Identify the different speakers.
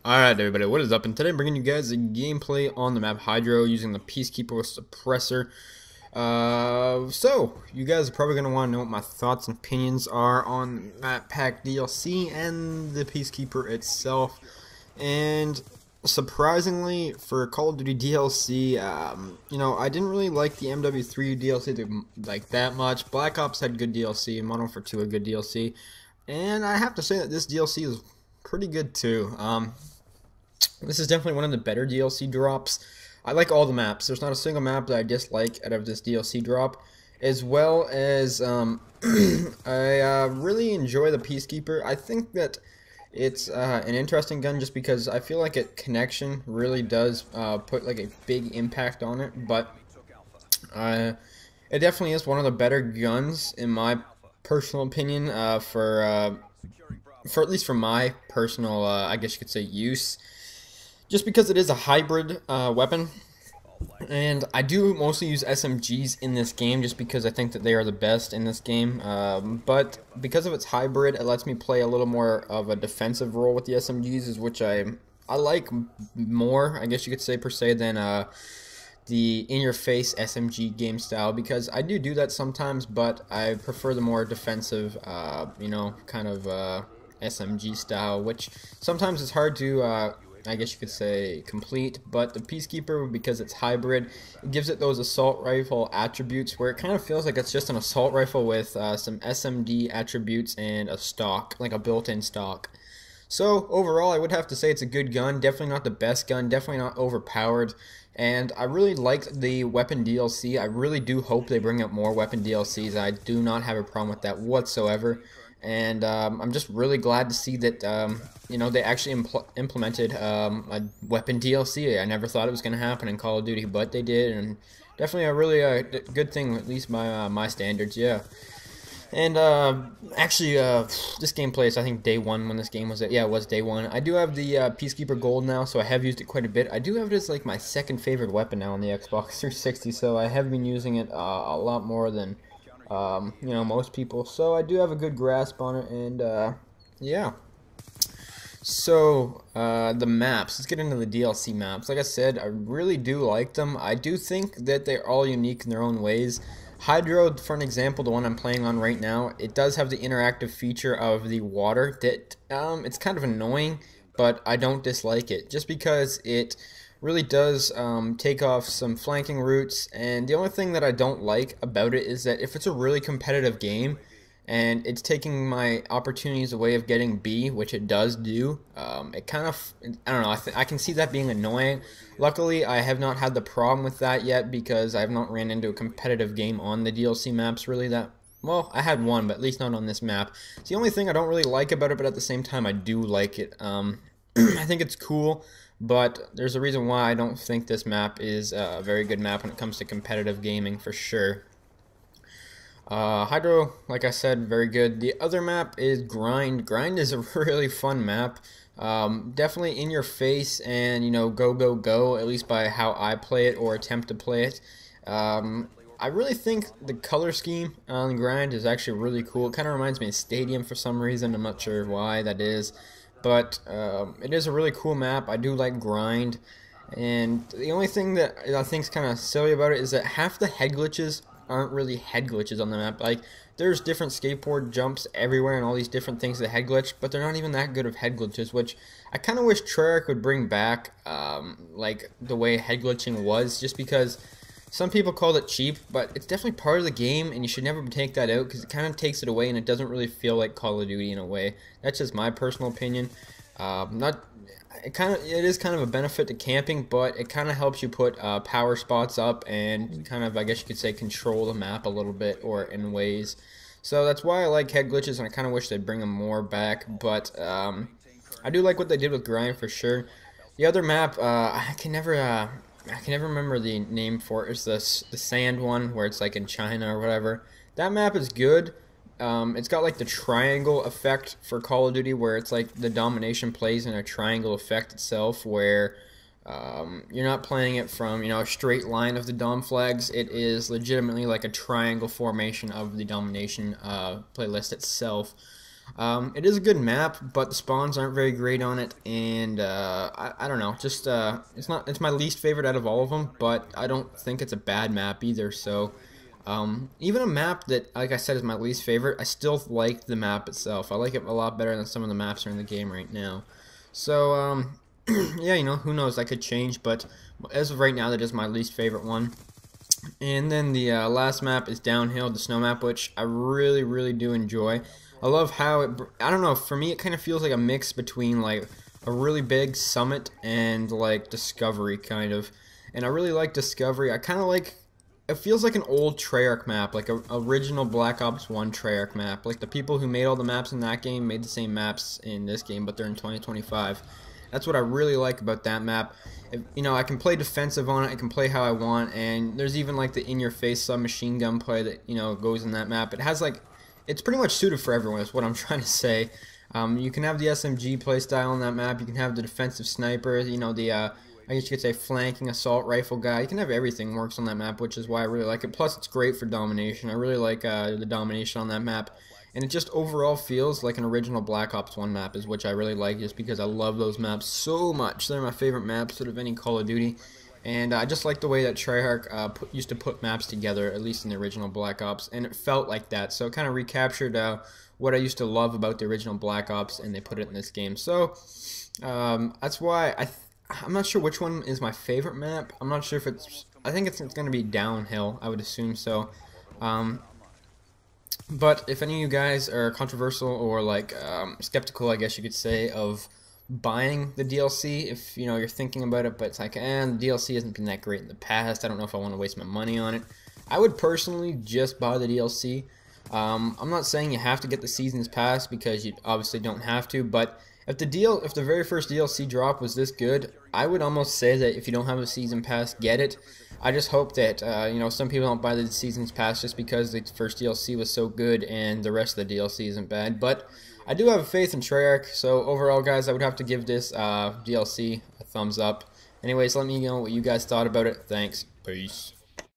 Speaker 1: Alright everybody, what is up? And today I'm bringing you guys a gameplay on the map Hydro using the Peacekeeper with Suppressor. So, you guys are probably going to want to know what my thoughts and opinions are on Map Pack DLC and the Peacekeeper itself. And surprisingly, for Call of Duty DLC, I didn't really like the MW3 DLC like that much. Black Ops had good DLC, and Modern Warfare 2 had good DLC. And I have to say that this DLC is pretty good too. This is definitely one of the better DLC drops. I like all the maps. There's not a single map that I dislike out of this DLC drop. As well as, I really enjoy the Peacekeeper. I think that it's an interesting gun just because I feel like connection really does put like a big impact on it. But it definitely is one of the better guns in my personal opinion for at least for my personal, I guess you could say, use. Just because it is a hybrid weapon, and I do mostly use SMGs in this game just because I think that they are the best in this game, but because of its hybrid, it lets me play a little more of a defensive role with the SMGs, which I like more, I guess you could say, per se, than the in-your-face SMG game style, because I do that sometimes, but I prefer the more defensive, kind of SMG style, which sometimes is hard to I guess you could say complete, but the Peacekeeper, because it's hybrid, it gives it those assault rifle attributes where it kind of feels like it's just an assault rifle with some SMD attributes and a stock, like a built-in stock. So overall, I would have to say it's a good gun, definitely not the best gun, definitely not overpowered, and I really liked the weapon DLC. I really do hope they bring out more weapon DLCs. I do not have a problem with that whatsoever. And I'm just really glad to see that they actually implemented a weapon DLC. I never thought it was going to happen in Call of Duty, but they did, and definitely a really good thing, at least by my standards. Yeah. And actually, this gameplay is, I think, day one when this game was. Yeah, it was day one. I do have the Peacekeeper Gold now, so I have used it quite a bit. I do have it as like my second favorite weapon now on the Xbox 360, so I have been using it a lot more than most people. So I do have a good grasp on it, and yeah. So the maps. Let's get into the DLC maps. Like I said, I really do like them. I do think that they're all unique in their own ways. Hydro, for an example, the one I'm playing on right now, it does have the interactive feature of the water that it's kind of annoying, but I don't dislike it just because it really does take off some flanking routes. And the only thing that I don't like about it is that if it's a really competitive game and it's taking my opportunities away of getting B, which it does do, it kind of, I don't know, I can see that being annoying. Luckily, I have not had the problem with that yet because I have not ran into a competitive game on the DLC maps really that, well, I had one, but at least not on this map. It's the only thing I don't really like about it, but at the same time, I do like it. I think it's cool, but there's a reason why I don't think this map is a very good map when it comes to competitive gaming, for sure. Hydro, like I said, very good. The other map is Grind. Grind is a really fun map. Definitely in your face and, go, go, go, at least by how I play it or attempt to play it. I really think the color scheme on Grind is actually really cool. It kind of reminds me of Stadium for some reason. I'm not sure why that is. But it is a really cool map. I do like Grind. And the only thing that I think is kind of silly about it is that half the head glitches aren't really head glitches on the map. Like, there's different skateboard jumps everywhere and all these different things that head glitch, but they're not even that good of head glitches, which I kind of wish Treyarch would bring back, like, the way head glitching was, just because some people called it cheap, but it's definitely part of the game, and you should never take that out, because it kind of takes it away, and it doesn't really feel like Call of Duty in a way. That's just my personal opinion. It is kind of a benefit to camping, but it kind of helps you put power spots up and kind of, I guess you could say, control the map a little bit, or in ways. So that's why I like head glitches, and I kind of wish they'd bring them more back. But I do like what they did with Grind for sure. The other map, I can never remember the name for it. It's the sand one where it's like in China or whatever. That map is good. It's got like the triangle effect for Call of Duty, where it's like the domination plays in a triangle effect itself, where you're not playing it from a straight line of the dom flags. It is legitimately like a triangle formation of the domination playlist itself. It is a good map, but the spawns aren't very great on it, and I don't know, just it's my least favorite out of all of them, but I don't think it's a bad map either. So even a map that, like I said, is my least favorite, I still like the map itself. I like it a lot better than some of the maps that are in the game right now. So yeah, you know, who knows, that could change, but as of right now, that is my least favorite one. And then the last map is Downhill, the snow map, which I really do enjoy. I love how it, I don't know, for me it kind of feels like a mix between like a really big summit and like Discovery kind of. And I really like Discovery. I kind of like, it feels like an old Treyarch map, like a original Black Ops 1 Treyarch map. Like the people who made all the maps in that game made the same maps in this game, but they're in 2025. That's what I really like about that map. You know, I can play defensive on it, I can play how I want, and there's even like the in-your-face submachine gun play that, you know, goes in that map. It has like, it's pretty much suited for everyone, is what I'm trying to say. You can have the SMG playstyle on that map, you can have the defensive sniper, you know, the, I guess you could say flanking assault rifle guy. You can have everything works on that map, which is why I really like it. Plus, it's great for domination. I really like the domination on that map. And it just overall feels like an original Black Ops 1 map, is which I really like, just because I love those maps so much. They're my favorite maps out of any Call of Duty. And I just like the way that Treyarch used to put maps together, at least in the original Black Ops, and it felt like that. So it kind of recaptured what I used to love about the original Black Ops, and they put it in this game. So that's why I'm not sure which one is my favorite map. I'm not sure if it's, I think it's going to be Downhill, I would assume so. But if any of you guys are controversial or like skeptical, I guess you could say, of buying the DLC, if you know you're thinking about it, but it's like, the DLC hasn't been that great in the past, I don't know if I want to waste my money on it, I would personally just buy the DLC. I'm not saying you have to get the Seasons Pass, because you obviously don't have to, but if the very first DLC drop was this good, I would almost say that if you don't have a Season Pass, get it. I just hope that, you know, some people don't buy the Seasons Pass just because the first DLC was so good and the rest of the DLC isn't bad. But I do have faith in Treyarch, so overall, guys, I would have to give this DLC a thumbs up. Anyways, let me know what you guys thought about it. Thanks. Peace.